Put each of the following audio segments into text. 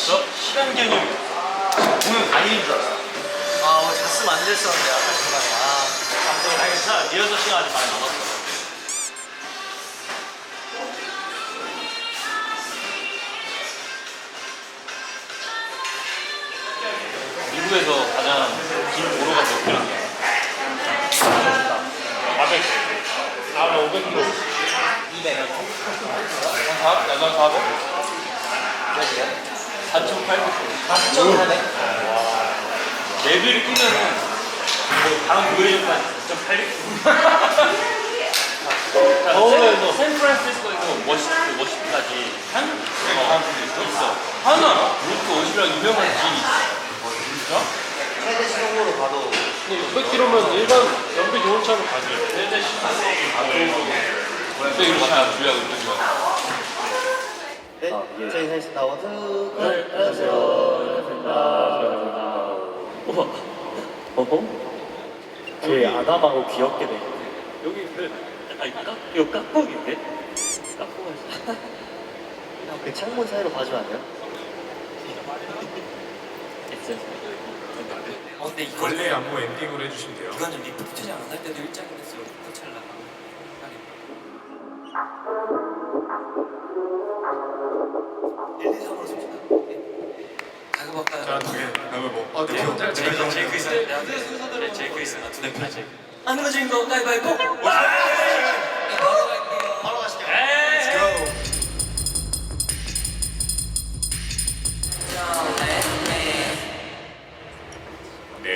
시간 개념이 오늘 다니는 줄 알았어. 아 오늘 잤으면 안 됐었는데 아까 중간에 감독은 괜찮아. 리허설 시간이 많이 남았어. 미국에서 가장 긴 도로가 몇 킬로인가? 400. 나는 500km. 200 야간 400? 몇이야? 4,800km. 4,400? 레벨을 끼면은 뭐 다음 무회전까지 2,800km. 서울에서 샌프란시스코에서 워싱턴까지 다음 있어. 하나 루트 50이랑 유명한 길이 있어. 최대 시동으로 가도 600km면 일반 연비 좋은 차로 가지. 최대 시동. 근데 이렇게 잘 주의하고 있는 네? 저희 셋이 나와서 안녕하세요. 되게 아담하고 귀엽게 돼. 여기 이거 깍둑인데? 깍둑 그 창문 사이로 봐주면 안 돼요? 근데 이거 원래 안무 엔딩으로 해주시면 돼요. 이거는 리프트 촬영 안 할 때도 일장이 됐어요. 리프트 촬영 자, 그러면 뭐 제이크 있어. 제이크 있어. 두 대표 제이크. 안 내면 주인공 가위바위보. 바로 가시죠. 네,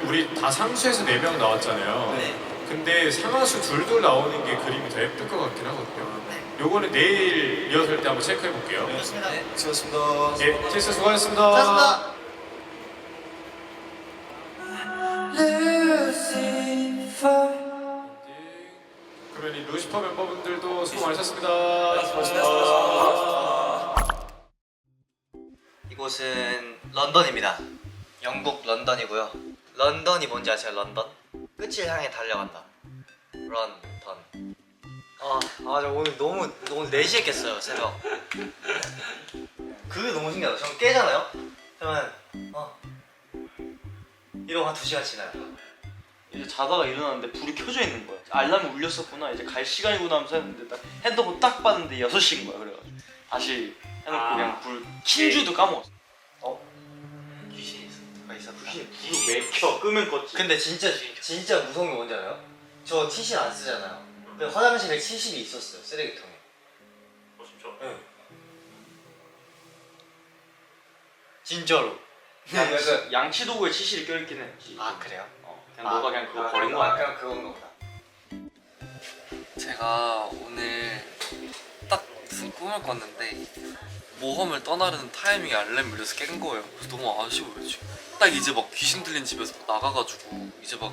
우리 다 상수에서 4명 나왔잖아요. 네. 근데 상하수 둘둘 나오는 게 그림이 더 예쁠 것 같긴 하거든요. 요거는 내일 리허설 때 한번 체크해 볼게요. 좋습니다. 수고하셨습니다. 예, 테스트 수고하셨습니다. 고맙습니다. 그러면 이 루시퍼 멤버분들도 수고 많으셨습니다. 이곳은 런던입니다. 영국 런던이고요. 런던이 뭔지 아세요? 런던? 끝을 향해 달려간다. 런던. 저 오늘 오늘 4시에 깼어요, 새벽. 그게 너무 신기하다. 전 깨잖아요? 그러면 이러고 한 2시간 지나요. 이제 자다가 일어났는데 불이 켜져 있는 거야. 알람이 울렸었구나. 이제 갈 시간이구나 하면서 했는데 딱 핸드폰 딱 봤는데 6시인 거야. 그래가지고 다시 해놓고 그냥 불 킨 줄도 까먹었어. 귀신이 있었다. 불이 왜 켜? 끄면 껐지. 근데 진짜 무서운 게 뭔지 알아요? 저 티실 안 쓰잖아요. 근데 화장실에 티실이 있었어요, 쓰레기통에. 진짜? 응. 진짜로. 약간 양치 도구에 치실이 껴있긴 했지. 그래요? 그냥 너가 그냥 그거 버린 거야. 그냥 그건가 보다. 제가 오늘 딱 무슨 꿈을 꿨는데 모험을 떠나려는 타이밍에 알람이 울려서 깬 거예요. 그래서 너무 아쉬워요 지금. 딱 이제 막 귀신 들린 집에서 나가가지고 이제 막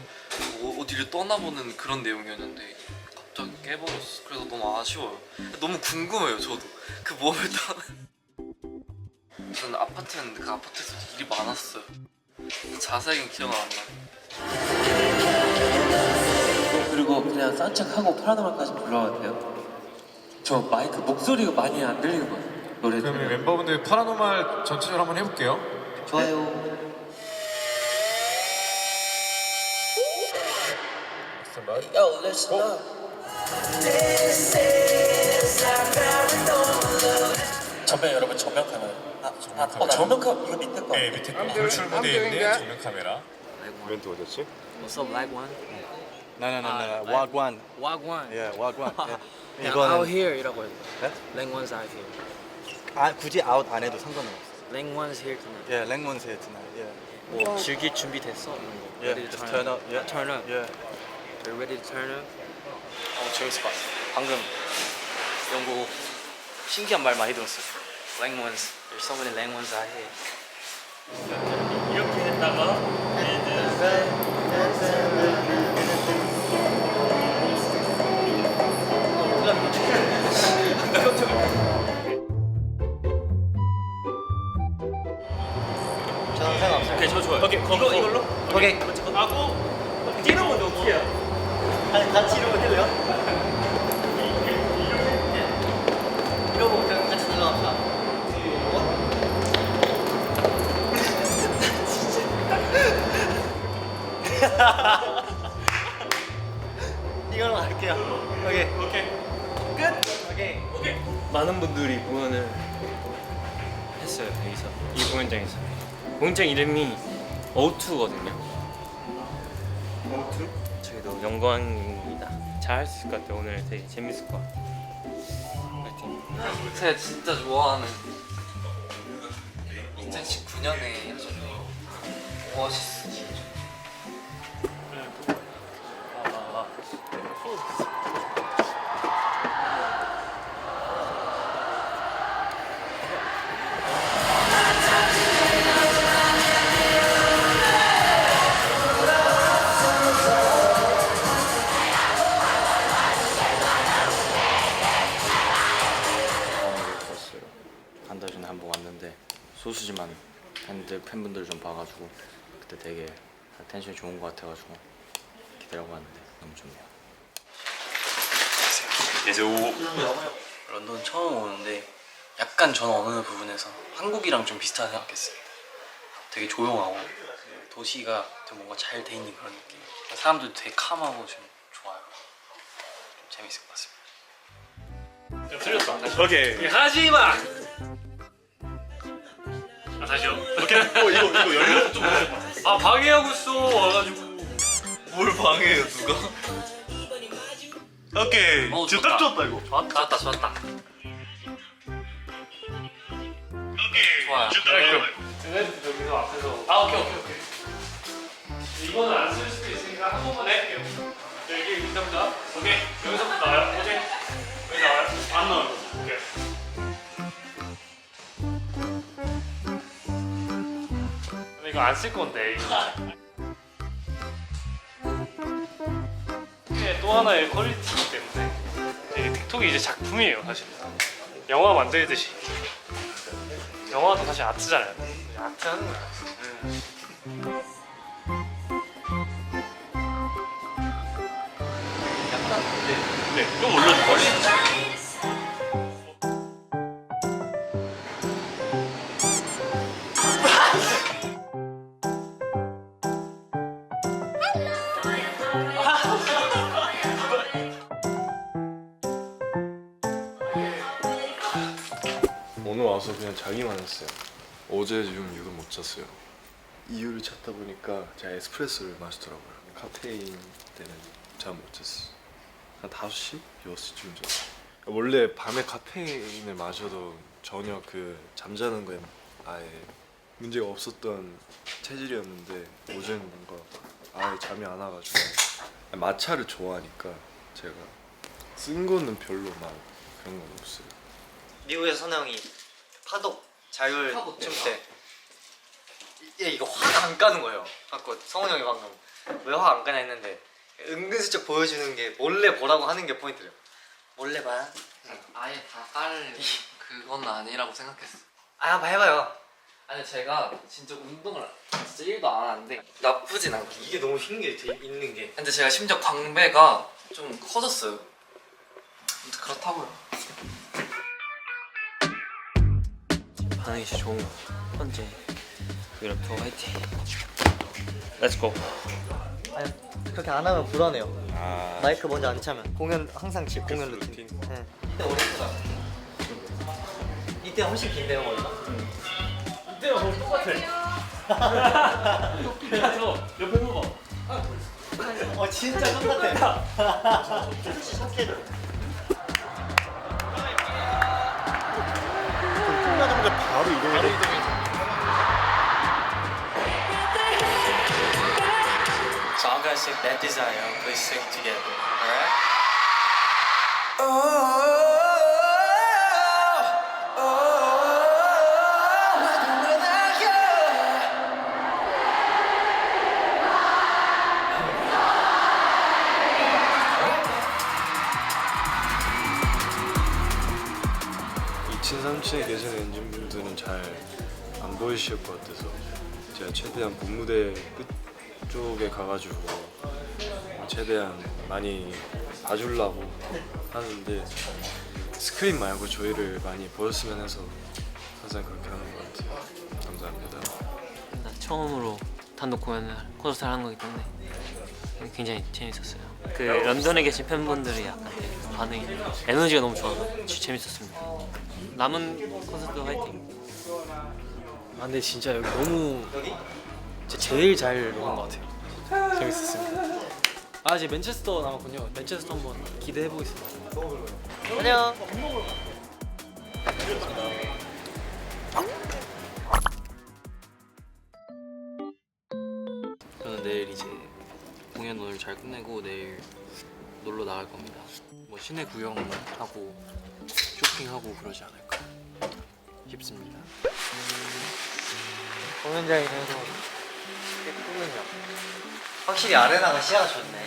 어디를 떠나보는 그런 내용이었는데 갑자기 깨버렸어. 그래서 너무 아쉬워요. 너무 궁금해요 저도 그 모험을 떠나. 저는 아파트였는데 그 아파트에서 일이 많았어요. 자세하게는 기억은 안 나요. 그리고 그냥 산책하고 파라노마까지 불러와도 돼요? 저 마이크 목소리가 많이 안 들리는 것 같아요. 노래 그러면 들으면. 멤버분들 파라노말 전체적으로 한번 해볼게요. 좋아요. Yo, listen up. 전면 여러분 전면 카메라. 전면 카메라 이거 밑에 거. 네, 밑에 거 돌출 무대에 있는 정면 카메라. 멘트 어디였지? What's up, like one? No. Wagwan. Wagwan. Yeah, Wagwan. 그냥 out 이거는 here.이라고 해요. 네? Langwan's out here. 굳이 아웃 안 해도 상관은 없어. Langwan's here tonight. Yeah, Langwon's here tonight. Yeah. 뭐 즐길 준비 됐어? Yeah, Ready to just turn up. Yeah. Turn up. Yeah. Are you ready to turn up? 재밌을 것 같아. 방금 영국 신기한 말 많이 들었어요. Langwans. There's so many Langwans out here. 이렇게 했다가 저는 상관없어요. 오케이 저 좋아요. 오케이 이걸로? 오케이. 하고 뛰는 건 어떻게 해요? 아니 같이 이러고 뛸래요? 이러고 그냥 같이 들어갑시다. 이걸로 갈게요. 오케이. 많은 분들이 공연을 했어요. 여기서 이 공연장에서. 공연장 이름이 O2거든요. O2? 저희도 영광입니다. 잘 할 수 있을 것 같아요. 오늘 되게 재밌을 것 같아요. 파이팅. 제가 진짜 좋아하는 2019년에 하셨던 오아시스. 한 달 전에 한 번 왔는데 소수지만 팬분들 좀 봐가지고 그때 되게 텐션이 좋은 것 같아가지고 기대하고 왔는데 너무 좋네요. 런던 처음 오는데 약간 저는 어느 부분에서 한국이랑 좀 비슷하게 생각했어요. 되게 조용하고 도시가 좀 뭔가 잘 돼 있는 그런 느낌. 사람들도 되게 캄하고 좀 좋아요. 좀 재밌을 것 같습니다. 틀렸어. 오케이. 하지 마. 다시요. 오케이. 이거 열려 좀. 아 방해하고 있어 와가지고. 뭘 방해해요 누가? 오케이. 지금 딱 좋았다 이거. 좋았다. 좋아요. 네. 여기서 앞에서. 아 오케이. 이거는 안 쓸 수도 있으니까 한 번만 할게요. 여기 일단부터. 오케이. 여기서부터 나와요. 오케이. 여기 나와요. 안 나와요. 오케이. 근데 이거 안 쓸 건데. 이게 또 하나의 퀄리티이기 때문에 이게 틱톡이 이제 작품이에요 사실. 영화 만들듯이. 영화도 사실 아트잖아요. 아트 하는 거야. 네, 좀 올려줄까요? 오늘 와서 그냥 자기만 했어요. 어제 좀 유독 못 잤어요. 이유를 찾다 보니까 제가 에스프레소를 마시더라고요. 카페인 때는 잠 못 잤어요. 한 5시? 6시쯤 잤어요. 원래 밤에 카페인을 마셔도 전혀 그 잠자는 거에 아예 문제가 없었던 체질이었는데 어제는 뭔가 아예 잠이 안 와가지고 마차를 좋아하니까 제가 쓴 거는 별로 막 그런 건 없어요. 미국에서 선우 형이 파독 자율 춤때 이거 화가 안 까는 거예요. 갖고 성훈 형이 방금 왜 화 안 까냐 했는데 은근슬쩍 보여주는 게 몰래 보라고 하는 게 포인트래요. 몰래 봐. 아예 다 깔 그건 아니라고 생각했어. 아 한번 해봐요. 아니 제가 진짜 운동을 진짜 1도 안 하는데 나쁘진 않게. 이게 너무 신기해 있는 게. 근데 제가 심지어 광배가 좀 커졌어요. 아무튼 그렇다고요. 반응이 진짜 좋은 거. 현재 유럽2 화이팅. 렛츠고. 아니 그렇게 안 하면 불안해요. 마이크 먼저 안 차면 공연 항상 제 공연 루틴. 네. 이때 오래구나. 이때 훨씬 긴데요 머리가? 이때랑 거의 똑같아. 똑같아서 옆에 봐봐. 진짜 똑같아. 착해. 끝나자마자 바로 이동해야 돼. So I'm gonna sing Bad Desire. Please sing together. Alright? 친 3층에 계시는 엔진분들은 잘 안 보이실 것 같아서 제가 최대한 본무대 끝 쪽에 가가지고 최대한 많이 봐주려고 하는데 스크린 말고 저희를 많이 보였으면 해서 항상 그렇게 하는 것 같아요. 감사합니다. 처음으로 단독 공연을 콘서트를 하는 거기 때문에 굉장히 재밌었어요. 그 런던에 계신 팬분들이 약간 반응이 에너지가 너무 좋아서 재밌었습니다. 남은 콘서트 화이팅. 아 근데 진짜 여기 너무 진짜 제일 잘 노는 것 같아요. 재밌었습니다. 아 이제 맨체스터 남았군요. 맨체스터 한번 기대해 보겠습니다. 안녕. 저는 내일 이제 공연 오늘 잘 끝내고 내일 놀러 나갈 겁니다. 뭐 시내 구경하고 쇼핑하고 그러지 않을까 싶습니다. 공연장에 대해서 예쁘군요. 확실히 아레나가 시야가 좋네.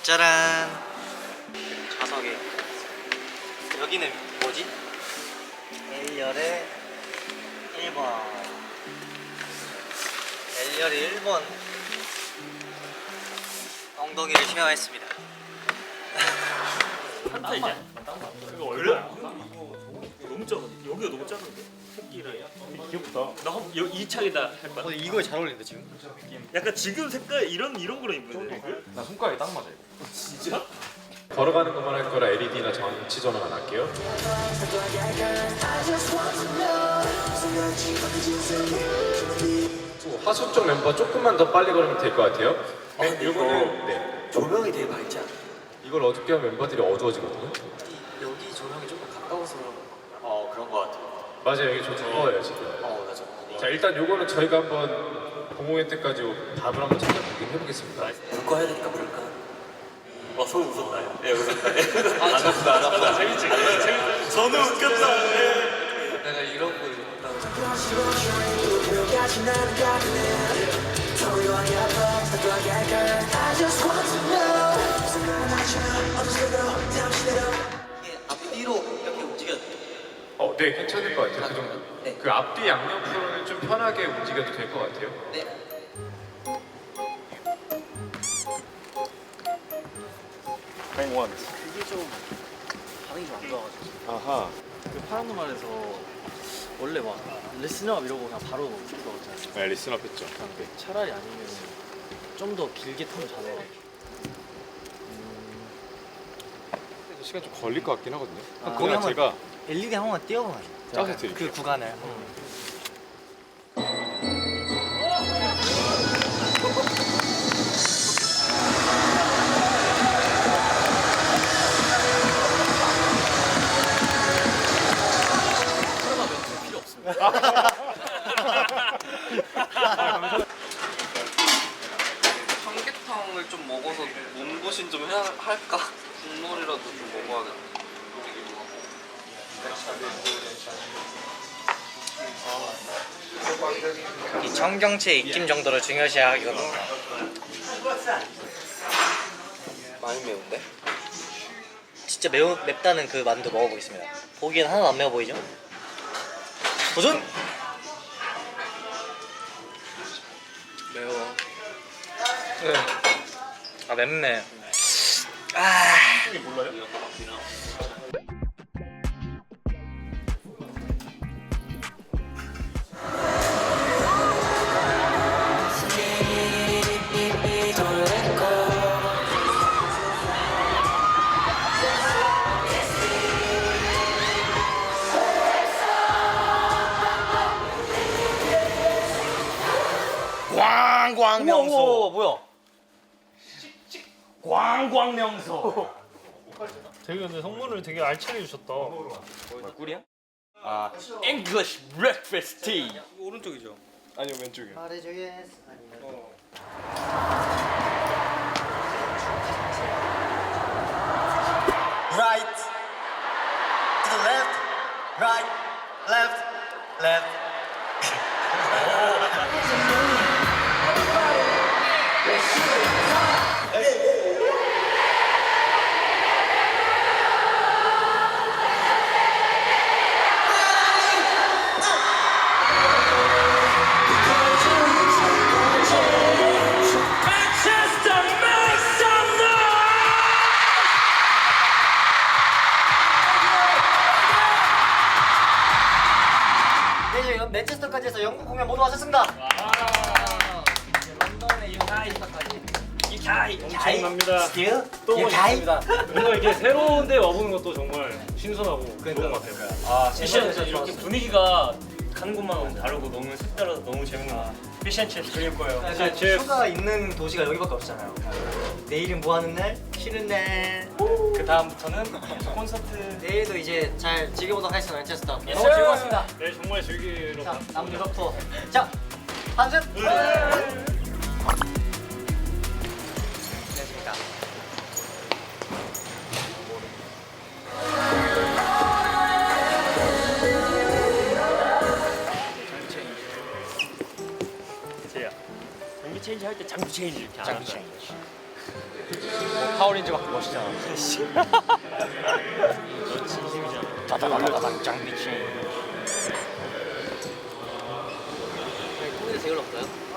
짜란. 좌석에 여기는 뭐지? L열의 1번. L열의 1번 엉덩이를 쉐어했습니다. 한타 이제. 이거 얼마야? 너무 작아. 여기가 너무 작은데. 새끼랑. 귀엽다. 나 이 착에다 할 거야. 이거에 잘 어울린다 지금. 약간 지금 색깔 이런 거로 입는데. 나 손가락이 딱 맞아 이거. 진짜? 걸어가는 것만 할 거라 LED나 전치 전원 안 할게요. 하수 쪽 멤버 조금만 더 빨리 걸으면 될 것 같아요. 네, 이거는 네. 조명이 되게 밝지 않아? 이걸 어둡게 하면 멤버들이 어두워지거든요. 여기 조명이 조금 가까워서 그런 거 같아. 맞아요, 여기 좀 더워요 지금. 맞아. 자, 일단 요거는 저희가 한번 공공연 때까지 답을 한번 찾아보긴 해보겠습니다. 불거 해야 되니까 불까? 손 웃었다. 예, 웃었다. 안 웃었다. 재밌지? 재밌다. 저는 웃겼다. 예. 내가 이러고 앞뒤로 이렇게 움직여도 돼요? 네, 괜찮을 것 같아요. 그 정도. 네. 그 앞뒤 양옆으로는 좀 편하게 움직여도 될 것 같아요. 네. 그게 좀 반응이 좀 안 좋아가지고 아하. 그 파란 말에서 원래 막 리스너업 이러고 그냥 바로 들어가잖아요. 네, 리스너업 했죠. 차라리 아니면 좀 더 길게 타면 잘해. 시간 좀 걸릴 것 같긴 하거든요. 거기 그냥 한번 제가 LED 한 번만 띄워보면 짜서 드릴게요. 그 구간을. 삼계탕을 좀 먹어서 몸보신 좀 할까? 국물이라도 좀 먹어야겠다. 이 청경채의 익힘 정도를 중요시하거든요. 많이 매운데? 진짜 맵다는 그 만두 먹어보겠습니다. 보기엔 하나도 안 매워 보이죠? 도전! 매워. 아 맵네. 이게 몰라요? 광광명소. 뭐야? 광광명소. 되게 근데 성문을 되게 알차게 주셨다. 꿀이야? 아, English breakfast tea. 오른쪽이죠. 아니요, 왼쪽이요. Right to the left, right, left, left. 엄청납니다. 또 멋있습니다. 뭔가 이게 새로운 데 와보는 것도 정말 신선하고 좋은 것 같아요. 아, 패션에서 이렇게 분위기가 가는 곳마다 다르고 너무 색달라서 너무 재밌는 피션칩 그릴 거예요. 휴가 있는 도시가 여기밖에 없잖아요. 내일은 뭐 하는 날? 쉬는 날. 그 다음부터는 콘서트. 내일도 이제 잘 즐겨보도록 하겠습니다. 랜체스터. 너무 Yes, sir. 즐거웠습니다. 네, 정말 즐기러. 자, 남은 유럽 투어. 자, 한승. 안녕하십니까. 제야. 장비 체인지 할 때 장비 체인지 이렇게 안 한다. 파워레인저밖에 멋있잖아. 너 진심이잖아. 다다다다당 장비 체인. 코미디 제일 없어요?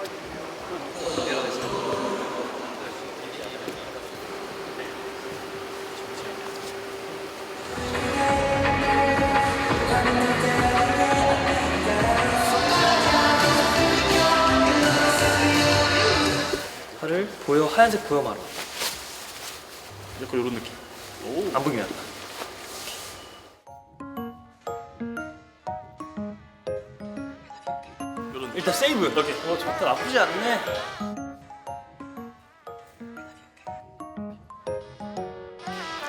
팔을 보여 하얀색 보여마루. 약간 이런 느낌. 안 보이면. 일단 세이브. 이렇게. 좋다. 나쁘지 않네.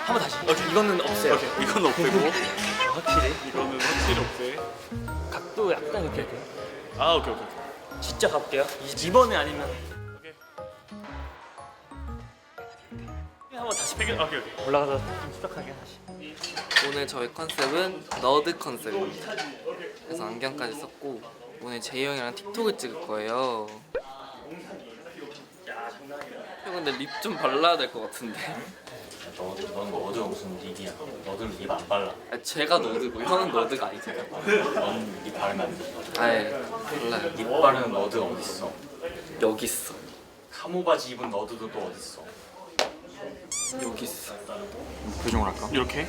한번 다시. 이거는 없애요. 오케이. 이건 없애고. 확실히. 이거는 확실히 없애. 각도 약간 이렇게 돼요. 아, 오케이, 오케이. 진짜 가볼게요. 이번에 아니면. 오케이. 한번 다시 오케이, 오케이. 올라가서 좀 수락하게 다시. 오늘 저희 컨셉은 너드 컨셉입니다. 그래서 안경까지 썼고 오늘 제이 형이랑 틱톡을 찍을 거예요. 형 근데 립 좀 발라야 될 것 같은데. 넌 너드가 무슨 립이야? 너드는 립 안 발라. 제가 너드고 형은 너드가 아니잖아. 넌 립 바르면 안 돼. 아예 발라요. 립 바르는 너드가 어딨어? 여기 있어. 카모 바지 입은 너드도 또 어딨어? 여기 있어. 표정을 할까? 이렇게.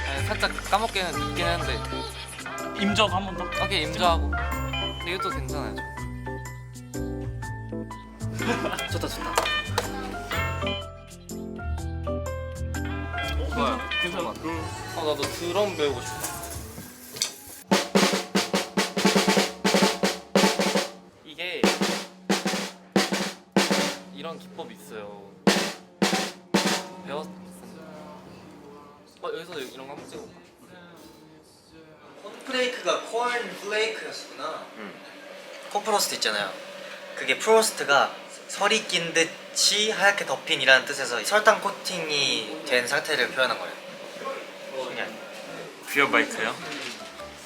아니, 살짝 까먹기는 있긴 했는데. 임적 한 번 더. 오케이 임자하고. 근데 이것도 괜찮아요. 좋다 좋다. 좋아요. 괜찮아. 나도 드럼 배우고 싶다. 이게 이런 기법이 있어요. 배웠습니다. 여기서 이런 거 한번 찍어볼까? 콘플레이크가 콘 플레이크였구나. 콘프로스트 있잖아요. 그게 프로스트가 설이 낀 듯이 하얗게 덮인이라는 뜻에서 설탕 코팅이 된 상태를 표현한 거예요. 뷰어바이크요?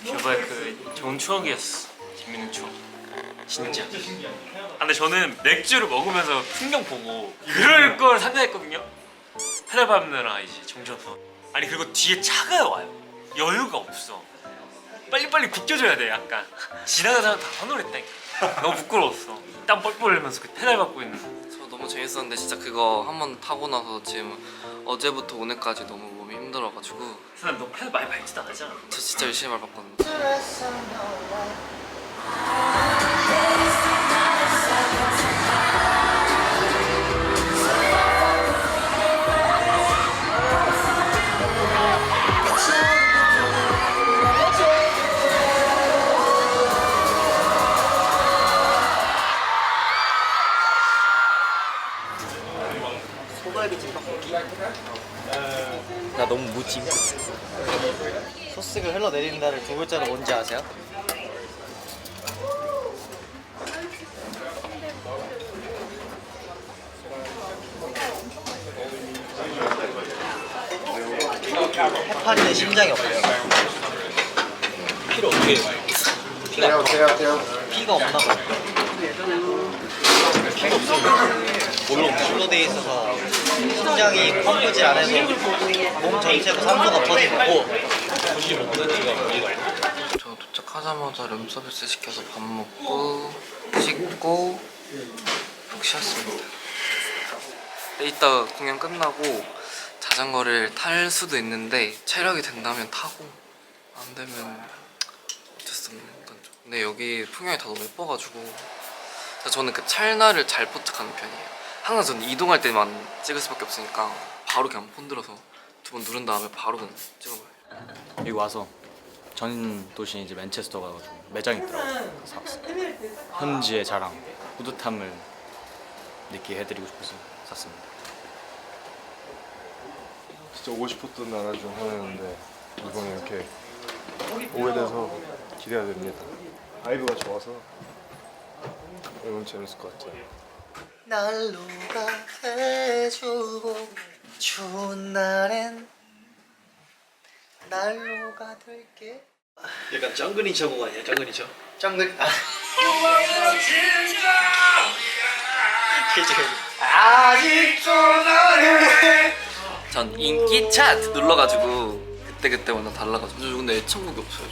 뷰어바이크 좋은 추억이었어. 재밌는 추억. 진짜. 근데 저는 맥주를 먹으면서 풍경 보고 그럴 걸 상상했거든요. 페달 밟느라 이제 정신없어. 아니 그리고 뒤에 차가 와요. 여유가 없어. 빨리빨리 비켜줘야 돼 약간. 지나가는 사람 다 환호했다니까. 너무 부끄러웠어. 땀 뻘뻘 흘리면서 그 페달 밟고 있는 거. 저 너무 재밌었는데 진짜 그거 한번 타고 나서 지금 어제부터 오늘까지 너무 몸이 힘들어가지고 사람 너 페달 많이 밟지도 않았잖아. 저 진짜 열심히 밟았거든요. 소갈비 찜닭볶이. 나 너무 무짐. 소스가 흘러내린다를 두 글자로 뭔지 아세요? 해파리는 심장이 없대요. 필요 어떻게 해? 피가 없나 봐요. 피가 없어요. 물로 돼 있어서 심장이 펌프질 안 해서 몸 전체로 산소가 퍼지고 저 도착하자마자 룸서비스 시켜서 밥 먹고 씻고 푹 쉬었습니다. 근데 이따 공연 끝나고 자전거를 탈 수도 있는데 체력이 된다면 타고 안 되면 어땠어? 근데 여기 풍경이 다 너무 예뻐가지고 저는 그 찰나를 잘 포착하는 편이에요. 항상 저는 이동할 때만 찍을 수밖에 없으니까 바로 그냥 폰 들어서 2번 누른 다음에 바로 그냥 찍어봐요. 여기 와서 전 도시 이제 맨체스터 가가지고 매장이 있더라고요. 그래서 샀어요. 현지의 자랑, 뿌듯함을 느끼게 해드리고 싶어서 샀습니다. 진짜 오고 싶었던 나라 중 하나였는데 이번에 이렇게 오게 돼서 기대가 됩니다. 바이브가 좋아서 너무 재밌을 것 같아요. 난로가 해주고 추운 날엔 난로가 될게. 약간 정근이처 곡 아니야? 정근이처? 정글 아직도 너를. 전 인기 차트 눌러가지고 그때 완전 달라가지고. 저 근데 애창곡이 없어요.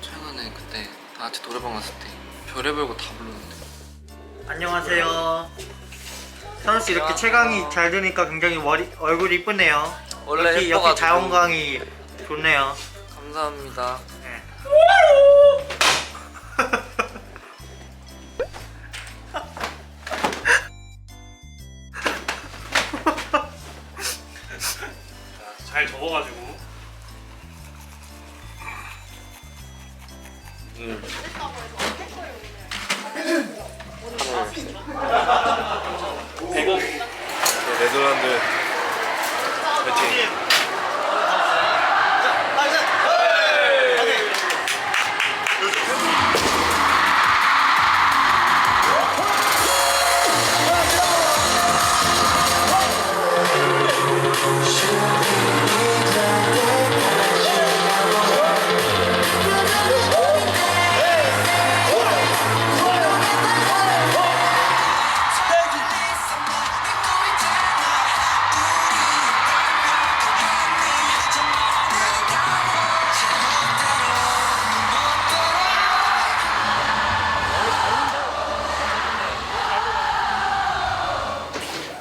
저 최근에 그때 다 같이 노래방 갔을 때 별의별 거 다 불렀는데. 안녕하세요. 선우 씨 이렇게 채광이 잘 되니까 굉장히 얼굴이 이쁘네요. 원래 여기 예뻐가지고. 자연광이 좋네요. 감사합니다. 네. 잘 접어가지고. 네덜란드 화이팅!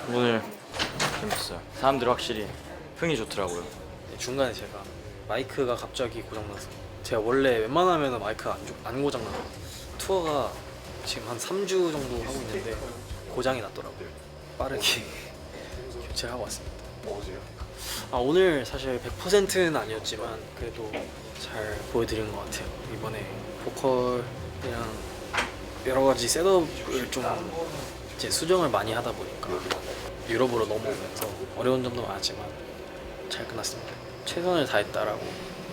오늘 재밌었어요. 사람들 확실히 흥이 좋더라고요. 중간에 제가 마이크가 갑자기 고장나서 제가 원래 웬만하면 마이크가 안 고장나요. 투어가 지금 한 3주 정도 하고 있는데 고장이 났더라고요. 빠르게 교체를 하고 왔습니다. 어제요? 오늘 사실 100%는 아니었지만 그래도 잘 보여드린 것 같아요. 이번에 보컬이랑 여러 가지 셋업을 좀 이제 수정을 많이 하다 보니까 유럽으로 넘어오면서 어려운 점도 많았지만 잘 끝났습니다. 최선을 다했다라고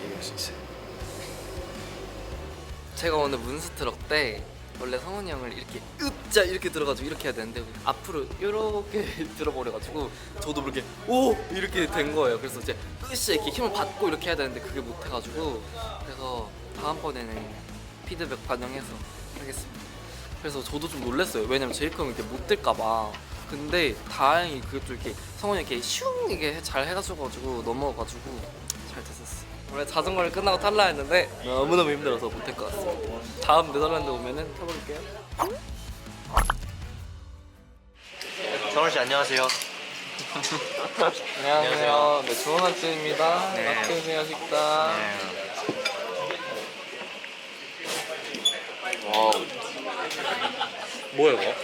얘기할 수 있어요. 제가 오늘 문스트럭 때 원래 성훈이 형을 이렇게 으짜 이렇게 들어가지고 이렇게 해야 되는데 앞으로 이렇게 들어버려가지고 저도 모르게 오 이렇게 된 거예요. 그래서 이제 으쌰 이렇게 힘을 받고 이렇게 해야 되는데 그게 못해가지고 그래서 다음번에는 피드백 반영해서 하겠습니다. 그래서 저도 좀 놀랐어요. 왜냐면 제이크 형이 이렇게 못 들까봐. 근데 다행히 그것도 이렇게 성훈이 이렇게 슝 이게 잘 해가지고 넘어가가지고 잘 됐었어. 원래 자전거를 끝나고 탈라 했는데 너무너무 힘들어서 못할 것 같습니다. 다음 네덜란드 오면은 타볼게요. 정원 씨 안녕하세요. 안녕하세요. 네, 좋은 아침입니다. 네. 맛있으세요 식당. 와우. 뭐야 이거?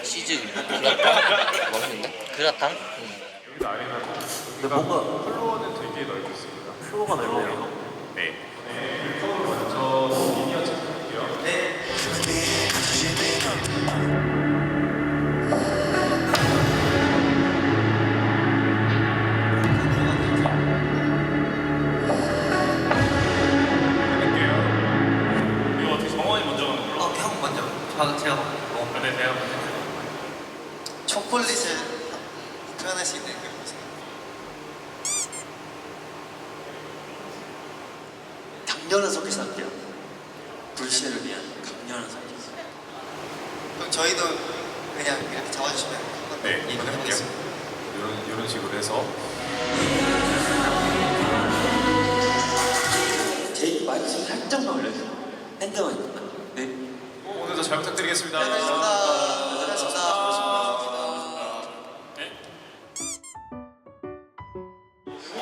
치즈 그라탕? 맛있는데? 그라탕? 여기 아리나 근데 뭔가 플로어는 되게 넓습니다. 프로가 넓네요. 네. 먼저 미니어 체크할게요. 이거 어떻게 정원이 먼저 가는 걸로? 형 먼저. 제가 먹어. 네, 내가 초콜릿을 표현할 수 있는 그런 모습. 강렬한 선기스 할게요. 불씨를 위한 강렬한 선기스. 그럼 저희도 그냥 이렇게 잡아주시면 네, 한번 해볼게요. 이런 식으로 해서 제이크 마이크 살짝만 올려주세요. 핸드만. 네. 오늘도 잘 부탁드리겠습니다.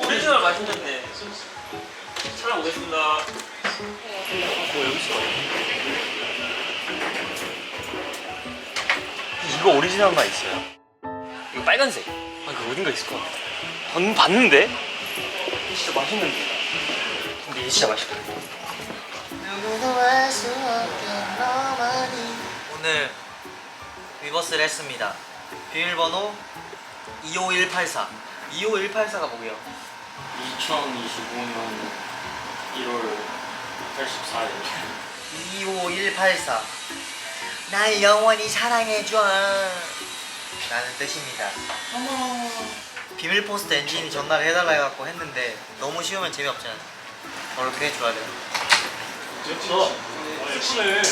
오리지널 맛있는데 촬영 찾아보겠습니다. 여기 있어. 이거 오리지널 맛 있어요. 이거 빨간색. 아 이거 어딘가 있을 것 같아. 봤는데? 진짜 맛있는데. 근데 이게 진짜 맛있거든. 오늘 위버스를 했습니다. 비밀번호 25184. 25184가 뭐게요? 2025년 1월 84일 25184. 날 영원히 사랑해줘 라는 뜻입니다. 비밀 포스트 엔진이 전화를 해달라 해갖고 했는데 너무 쉬우면 재미없잖아요. 어떻게 해줘야 돼요? 예쁘네.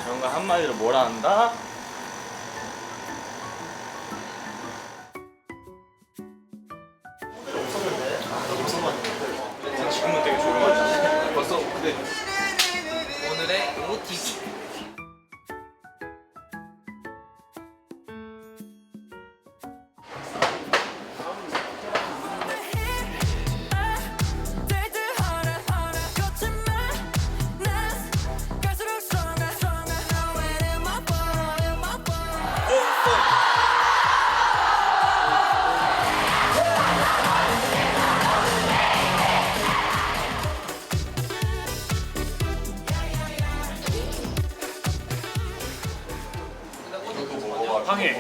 그런 거 한마디로 뭐라 한다? 지금은 되게 조용하지. 벌써 근데 오늘의 OTV. 황해.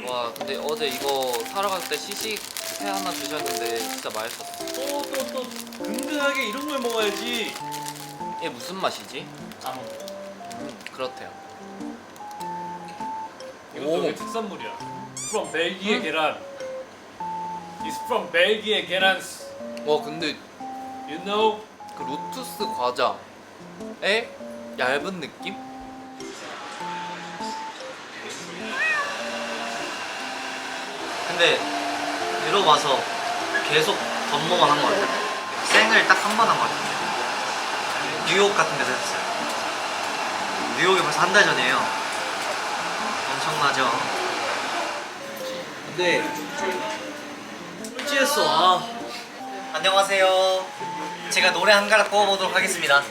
와 근데 어제 이거 사러 갈 때 시식 회 하나 주셨는데 진짜 맛있었어. 또 든든하게 이런 걸 먹어야지. 이게 무슨 맛이지? 그렇대요. 이것도 여기 특산물이야. From 벨기에 계란. It's from 벨기에 계란. 와 근데 You know? 그 로투스 과자에 얇은 느낌? 근데 유럽 와서 계속 덤모만 한 것 같아요. 생을 딱 한 번 한 것 같아요. 뉴욕 같은 데서 했어요. 뉴욕이 벌써 한 달 전이에요. 엄청나죠? 근데 꼴찌했어. 안녕하세요. 제가 노래 한 가락 뽑아보도록 하겠습니다.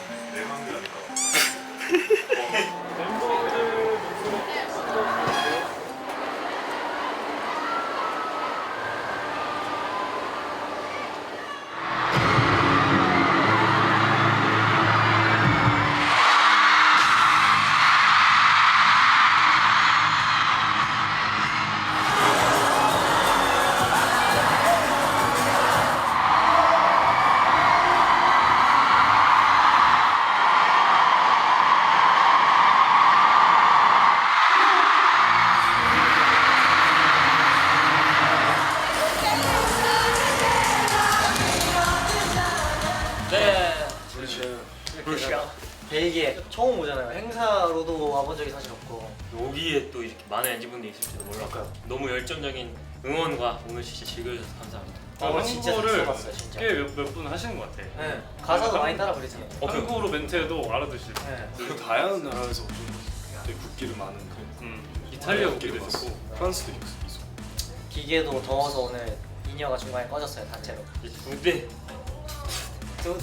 벨기에 처음 오잖아요. 행사로도 와본 적이 사실 없고. 여기에 또 이렇게 많은 엔지분들이 있을지도 몰랐어요. 너무 열정적인 응원과 오늘 진짜 즐겨주셔서 감사합니다. 진짜 잘 한국어를 써봤어요, 진짜. 꽤 몇 분 하시는 것 같아. 네. 가사도 많이 따라 부르잖아요. 한국어로 멘트해도 알아두시고. 네. 그 다양한 나라에서 오는 되게 국기를 많은 그 이탈리아 국기도 있었고. 프랑스도 있어. 기계도 더워서 오늘 인여가 중간에 꺼졌어요, 단체로. 이제 무대 두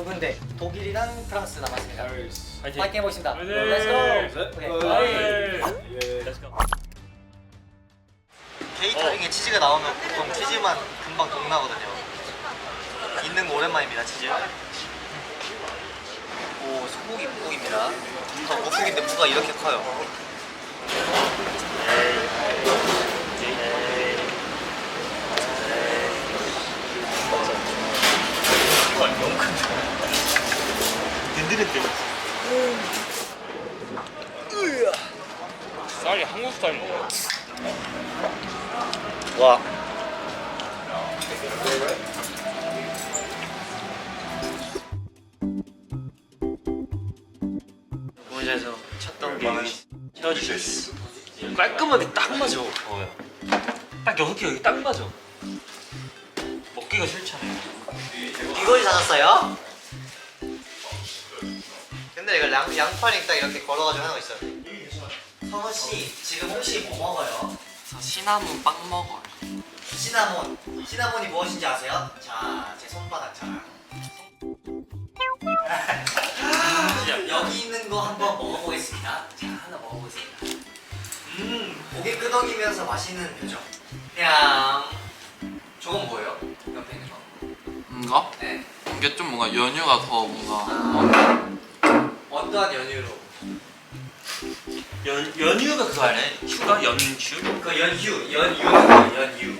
군데 독일이랑 프랑스 남았습니다. 파이팅. 파이팅 해보겠습니다. 파이팅! Let's go. 오케이. 케이터링에 치즈가 나오면 보통 치즈만 금방 동나거든요. 있는 거 오랜만입니다, 치즈. 오, 소고기 무국입니다. 저 무국인데 무가 이렇게 커요. 너무 큰데. 든든한데. 쌀이 한국 스타일인데. 와. 공연장에서 쳤던 게 채워주셨어. 깔끔하게 딱 맞아. 딱 6개 여기 딱 맞아. 먹기가 싫잖아요. 이걸 찾았어요? 근데 이거 양파링 딱 이렇게 걸어가지고 하는 거 있어요. 성우 씨 지금 혹시 뭐 먹어요? 저 시나몬 빵 먹어요. 시나몬이 무엇인지 아세요? 자, 제 손바닥처럼. 여기 있는 거 한번 먹어보겠습니다. 자, 하나 먹어보겠습니다. 고개 끄덕이면서 맛있는 표정. 그냥 저건 뭐예요? 옆에 있는 거. 이거? 네. 이게 좀 뭔가 연유가 더 뭔가 어떠한 연유로? 연유가 그거 아니야? 휴가 연휴? 그 연유.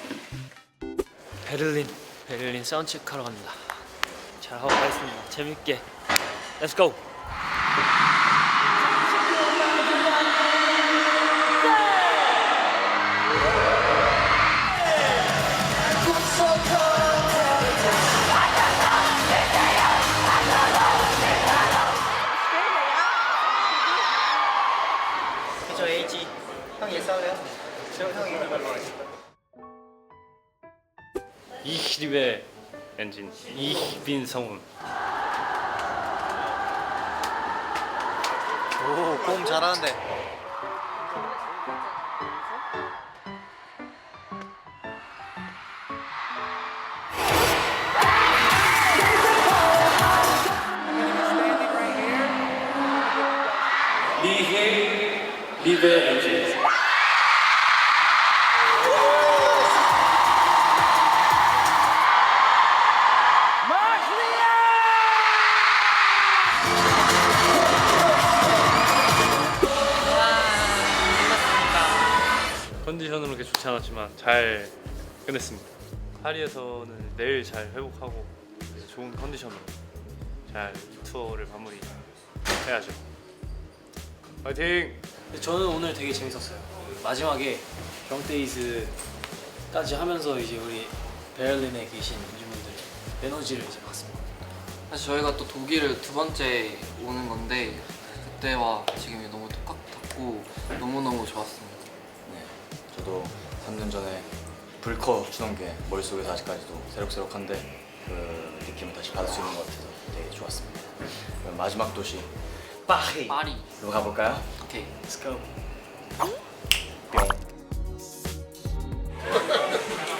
베를린 사운드체크 하러 갑니다. 잘 하고 가겠습니다. 재밌게. Let's go. 저 AG 형 예싸울래요? 형이 이희립의 엔진 이빈성훈. 오, 봄 잘하는데. 리베 엔진. 컨디션은 그렇게 좋지 않았지만 잘 끝냈습니다. 파리에서는 내일 잘 회복하고 좋은 컨디션으로 잘 이 투어를 마무리 해야죠. 파이팅! 저는 오늘 되게 재밌었어요. 마지막에 경데이즈까지 하면서 이제 우리 베를린에 계신 인주분들의 에너지를 이제 봤습니다. 사실 저희가 또 독일을 두 번째 오는 건데 그때와 지금이 너무 똑같았고 너무너무 좋았습니다. 네, 저도 3년 전에 불커 추던 게 머릿속에서 아직까지도 새록새록한데 그 느낌을 다시 받을 수 있는 것 같아서 되게 좋았습니다. 그럼 마지막 도시 파리. 파리로 가볼까요? 오케이. Let's go.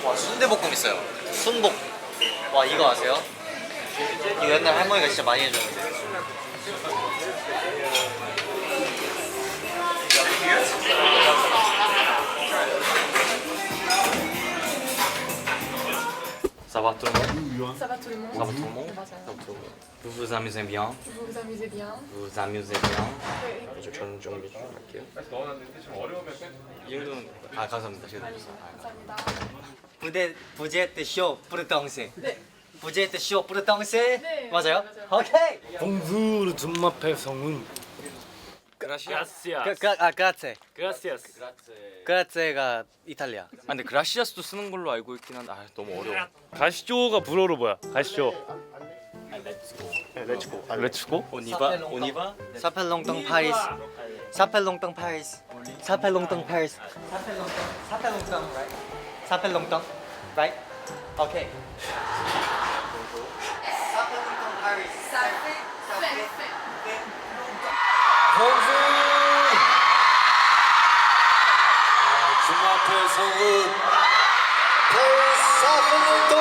와, 순대볶음 있어요. 순복. 와, 이거 아세요? 이거 옛날 할머니가 진짜 많이 해줬는데. Ça va tout le monde? Ça va tout le monde. Ça va tout le monde? 맞아요. Vous vous amusez bien? Vous vous amusez bien. Vous vous amusez bien? 네. 이제 저는 준비 좀 할게요. 넣어놨는데 좀 어려우면 이 정도는 아 감사합니다. 제가 감사합니다. 부제트 쇼 뿌르덩세. 네. 부제트 쇼 뿌르덩세. 네, 맞아요? 맞아요. 오케이. 봉부르 둠마페 성운. 그라시아스. 그라시아스. 그라시아스. 그라체가 이탈리아. 아 근데 그라시아스도 쓰는 걸로 알고 있긴 한데 아 너무 어려워. 가시조가 불어로 뭐야? 가시조. 렛츠고. 오니바. 사펠롱땅 파리스. 사펠롱땅 파리스. 사펠롱땅 파리스. 사펠롱땅 right? 사펠롱땅 right? 오케이. 사펠롱땅 파리스. 주마페 성운. 사펠롱땅.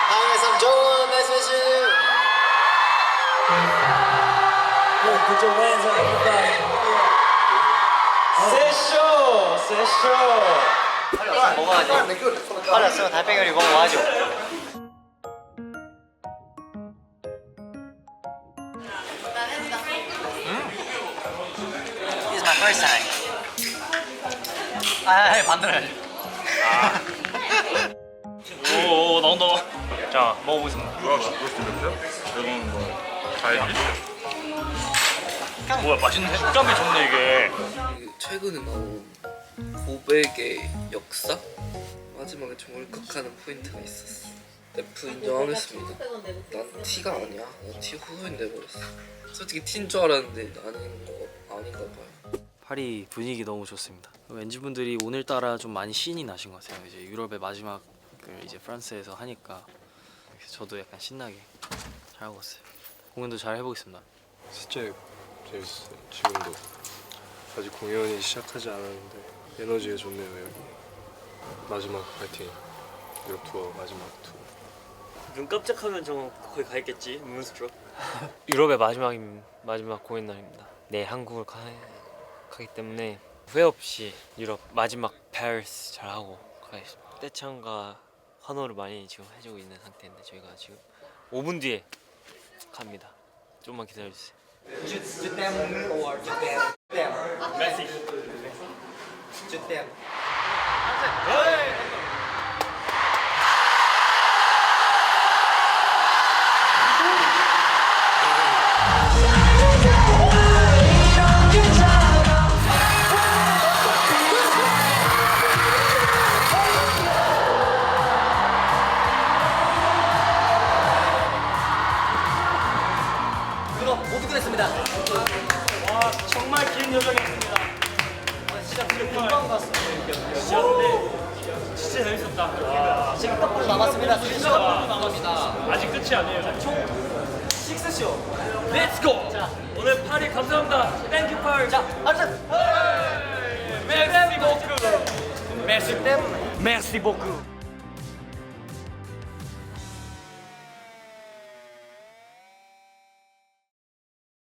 항해섬 좋은 날씨. Put your hands up, everybody. 세쇼. 빨리 왔으면 먹어야죠. 빨리 왔으면 달팽이를 먹어야죠. This is my first time. 아, 반대로. 오 나온다. 자 먹어보겠습니다. 이건 뭐 과일이? 뭐야 맛있네. 식감이 좋네 이게. 최근에 나온 고백의 역사? 마지막에 좀 울컥하는 포인트가 있었어. F 인정하겠습니다. 난 T가 아니야. 난 T 후손이 돼버렸어. 솔직히 T인 줄 알았는데 아닌가 봐요. 파리 분위기 너무 좋습니다. 왠지 분들이 오늘따라 좀 많이 신이 나신 것 같아요. 이제 유럽의 마지막 이제 프랑스에서 하니까 그래서 저도 약간 신나게 잘하고 있어요. 공연도 잘 해보겠습니다. 진짜 재밌어요. 지금도 아직 공연이 시작하지 않았는데 에너지가 좋네요. 여기 마지막 파이팅. 유럽 투어 마지막 투어. 눈 깜짝하면 저 거기 가 있겠지. 문스트럭. 유럽의 마지막 공연 날입니다. 내일 한국을 가기 때문에 후회 없이 유럽 마지막 페리스 잘하고 가겠습니다. 떼창과 환호를 많이 지금 해주고 있는 상태인데 저희가 지금 5분 뒤에 갑니다. 좀만 기다려주세요. 모두 끝냈습니다. 정말 긴 여정이었습니다. 진짜 금방 갔어. 진짜 재밌었다. 지금 떡불 남았습니다. 떡불 남았습니다. 아직 끝이 아니에요. 총 6쇼. Let's go. 자, 오늘 파리 감사합니다. Thank you 파리. 자, 알았어. Merci beaucoup. Merci beaucoup.